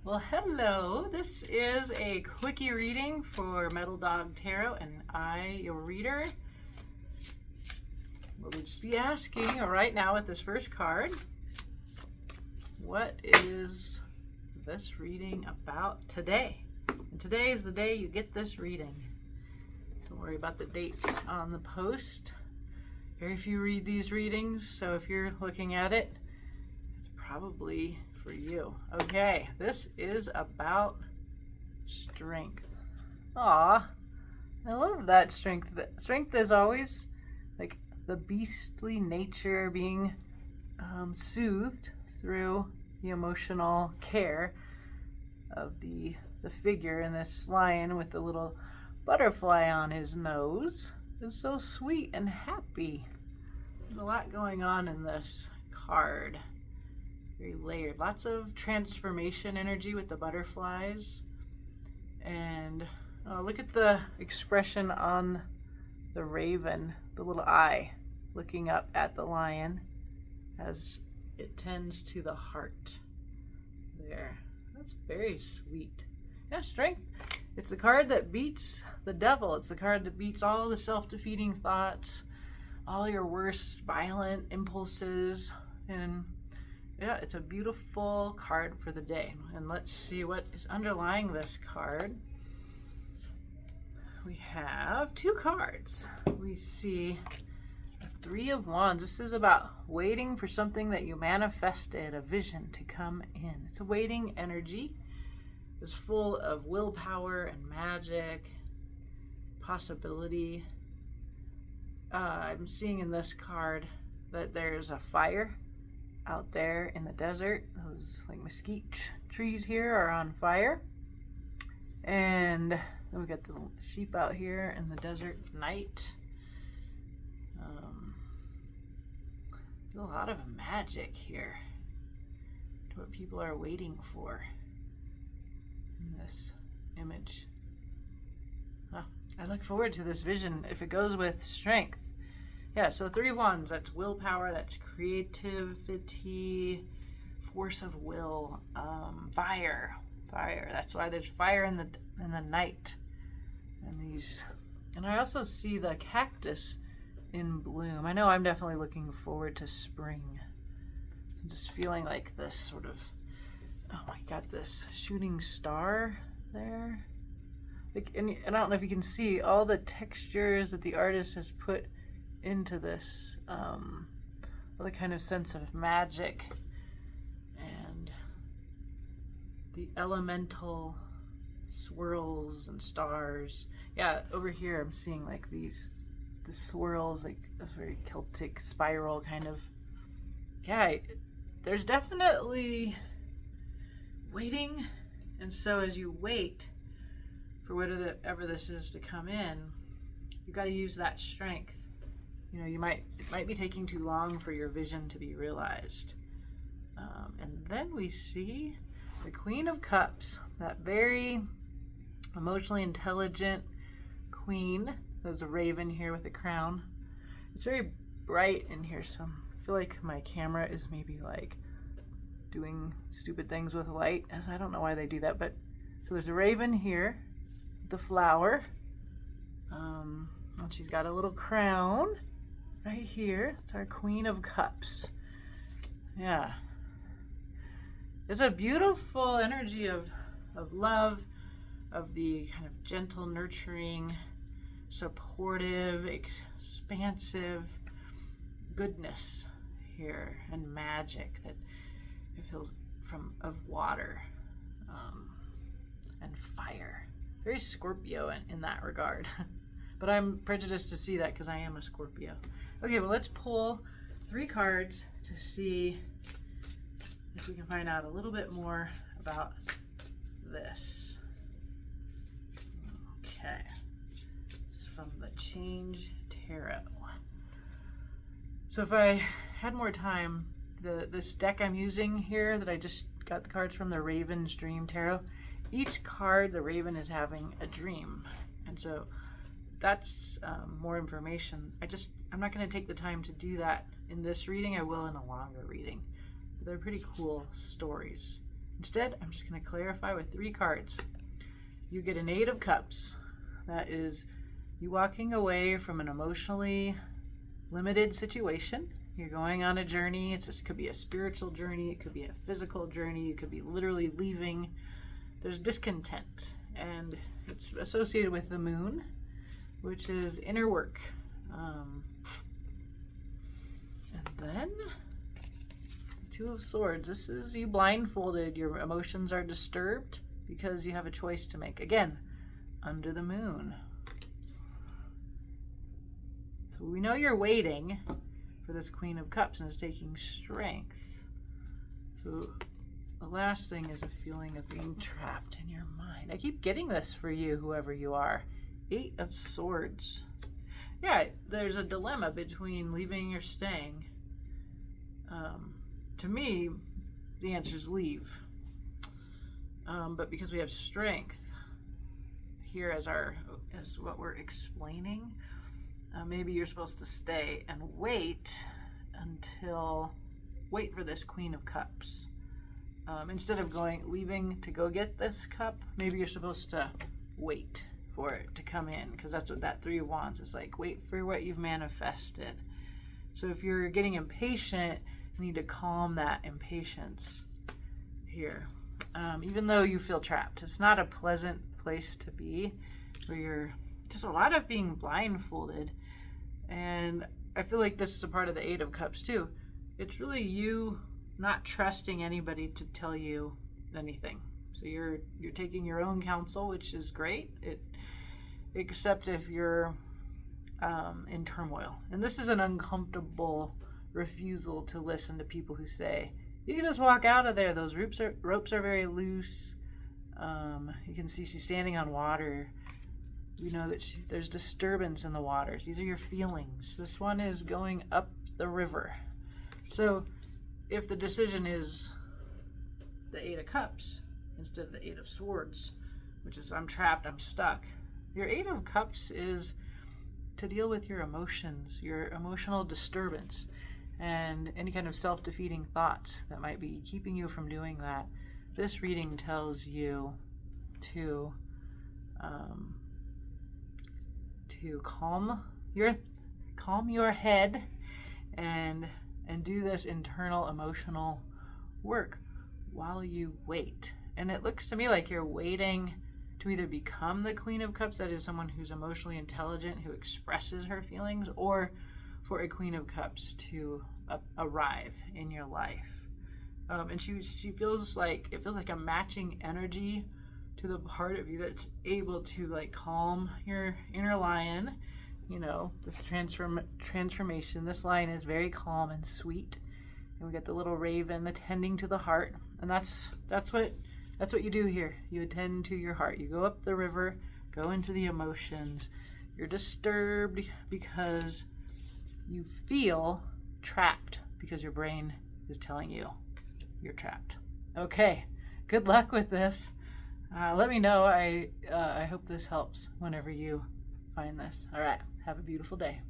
Well, hello. This is a quickie reading for Metal Dog Tarot, and I, your reader, will just be asking right now with this first card, what is this reading about today? And today is the day you get this reading. Don't worry about the dates on the post. Very few read these readings, so if you're looking at it, it's probably for you. Okay, this is about strength. Aw, I love that strength. Strength is always like the beastly nature being soothed through the emotional care of the figure in this lion with the little butterfly on his nose. Is so sweet and happy. There's a lot going on in this card. Very layered. Lots of transformation energy with the butterflies. And look at the expression on the raven, the little eye looking up at the lion as it tends to the heart. There. That's very sweet. Yeah, strength. It's the card that beats the devil. It's the card that beats all the self-defeating thoughts, all your worst violent impulses, and yeah, it's a beautiful card for the day. And let's see what is underlying this card. We have two cards. We see the Three of Wands. This is about waiting for something that you manifested, a vision to come in. It's a waiting energy. It's full of willpower and magic, possibility. I'm seeing in this card that there's a fire out there in the desert. Those like mesquite trees here are on fire. And then we got the sheep out here in the desert night. A lot of magic here to what people are waiting for in this image. I look forward to this vision if it goes with strength. Yeah, so Three of Wands, that's willpower, that's creativity, force of will, fire. That's why there's fire in the night. And I also see the cactus in bloom. I know I'm definitely looking forward to spring. I'm just feeling like this sort of, oh my God, this shooting star there. Like, and I don't know if you can see all the textures that the artist has put into this, the kind of sense of magic and the elemental swirls and stars. Yeah, over here I'm seeing like the swirls, like a very Celtic spiral kind of. Yeah, there's definitely waiting, and so as you wait for whatever this is to come in, you got to use that strength. You know, it might be taking too long for your vision to be realized. And then we see the Queen of Cups, that very emotionally intelligent queen. There's a raven here with a crown. It's very bright in here, so I feel like my camera is maybe like doing stupid things with light, as I don't know why they do that. But so there's a raven here, the flower. And she's got a little crown right here. It's our Queen of Cups. Yeah. It's a beautiful energy of love, of the kind of gentle, nurturing, supportive, expansive goodness here, and magic that it feels of water and fire. Very Scorpio in that regard. But I'm prejudiced to see that because I am a Scorpio. Okay, well, let's pull 3 cards to see if we can find out a little bit more about this. Okay. It's from the Change Tarot. So if I had more time, this deck I'm using here that I just got the cards from, the Raven's Dream Tarot, each card, the raven is having a dream. And so that's more information. I'm not going to take the time to do that in this reading. I will in a longer reading. They're pretty cool stories. Instead, I'm just going to clarify with 3 cards. You get an 8 of Cups. That is you walking away from an emotionally limited situation. You're going on a journey. It could be a spiritual journey. It could be a physical journey. It could be literally leaving. There's discontent, and it's associated with the moon, which is inner work. And then the 2 of Swords. This is you blindfolded. Your emotions are disturbed because you have a choice to make. Again, under the moon. So we know you're waiting for this Queen of Cups, and it's taking strength. So the last thing is a feeling of being trapped in your mind. I keep getting this for you, whoever you are. 8 of Swords. Yeah, there's a dilemma between leaving or staying. To me, the answer is leave. But because we have strength here as what we're explaining, maybe you're supposed to stay and wait for this Queen of Cups. Instead of leaving to go get this cup, maybe you're supposed to wait for it to come in, because that's what that 3 of Wands is like. Wait for what you've manifested. So if you're getting impatient, you need to calm that impatience here. Even though you feel trapped, it's not a pleasant place to be, where you're just a lot of being blindfolded. And I feel like this is a part of the 8 of Cups too. It's really you not trusting anybody to tell you anything. So you're taking your own counsel, which is great. Except if you're in turmoil. And this is an uncomfortable refusal to listen to people who say, you can just walk out of there. Those ropes are very loose. You can see she's standing on water. You know that there's disturbance in the waters. These are your feelings. This one is going up the river. So if the decision is the 8 of Cups instead of the 8 of Swords, which is I'm trapped, I'm stuck, your 8 of Cups is to deal with your emotions, your emotional disturbance, and any kind of self-defeating thoughts that might be keeping you from doing that. This reading tells you to calm your head and do this internal emotional work while you wait. And it looks to me like you're waiting to either become the Queen of Cups, that is someone who's emotionally intelligent, who expresses her feelings, or for a Queen of Cups to arrive in your life. And she feels like, it feels like a matching energy to the part of you that's able to like calm your inner lion. You know, this transformation, this lion is very calm and sweet. And we got the little raven attending to the heart. And that's what you do here. You attend to your heart. You go up the river, go into the emotions. You're disturbed because you feel trapped because your brain is telling you you're trapped. Okay, good luck with this. Let me know. I hope this helps whenever you find this. All right, have a beautiful day.